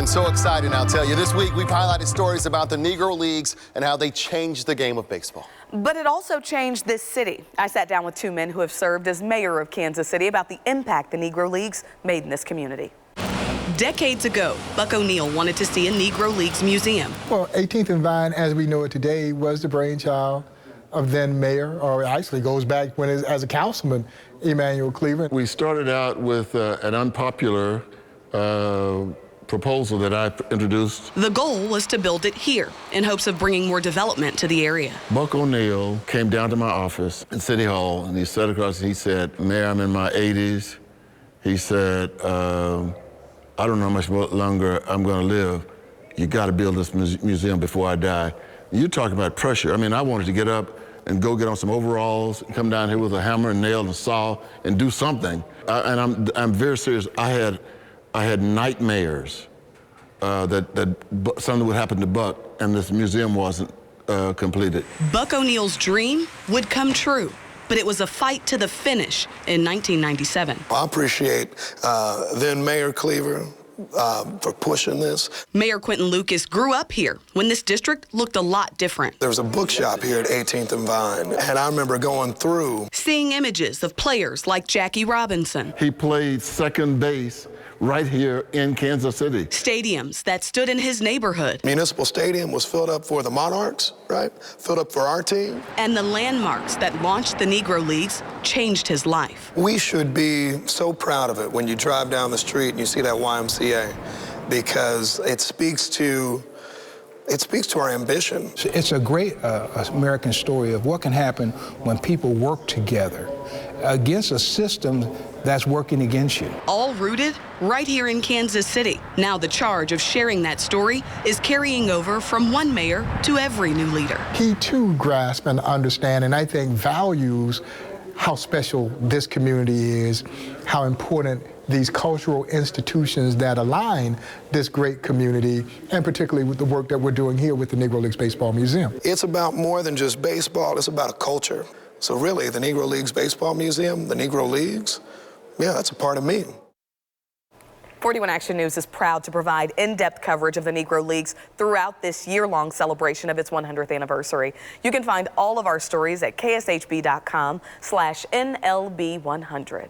been so exciting, I'll tell you. This week, we've highlighted stories about the Negro Leagues and how they changed the game of baseball. But it also changed this city. I sat down with two men who have served as mayor of Kansas City about the impact the Negro Leagues made in this community. Decades ago, Buck O'Neill wanted to see a Negro Leagues Museum. Well, 18th and Vine, as we know it today, was the brainchild of then mayor, or actually goes back when as a councilman, Emanuel Cleaver. We started out with an unpopular proposal that I introduced. The goal was to build it here in hopes of bringing more development to the area. Buck O'Neill came down to my office in City Hall, and he sat across and he said, "Mayor, I'm in my 80s. He said, I don't know how much longer I'm going to live. You got to build this museum before I die." You're talking about pressure. I mean, I wanted to get up and go get on some overalls, and come down here with a hammer and nail and saw and do something. And I'm very serious. I had nightmares that something would happen to Buck, and this museum wasn't completed. Buck O'Neill's dream would come true, but it was a fight to the finish in 1997. I appreciate then Mayor Cleaver for pushing this. Mayor Quinton Lucas grew up here when this district looked a lot different. There was a bookshop here at 18th and Vine, and I remember going through, seeing images of players like Jackie Robinson. He played second base right here in Kansas City. Stadiums that stood in his neighborhood. Municipal Stadium was filled up for the Monarchs, right? Filled up for our team. And the landmarks that launched the Negro Leagues changed his life. We should be so proud of it when you drive down the street and you see that YMCA, because it speaks to our ambition. It's a great American story of what can happen when people work together against a system that's working against you. All rooted right here in Kansas City. Now the charge of sharing that story is carrying over from one mayor to every new leader. He too grasped and understands, and I think values how special this community is, how important these cultural institutions that align this great community, and particularly with the work that we're doing here with the Negro Leagues Baseball Museum. It's about more than just baseball, it's about a culture. So really, the Negro Leagues Baseball Museum, the Negro Leagues, yeah, that's a part of me. 41 Action News is proud to provide in-depth coverage of the Negro Leagues throughout this year-long celebration of its 100th anniversary. You can find all of our stories at kshb.com/NLB100.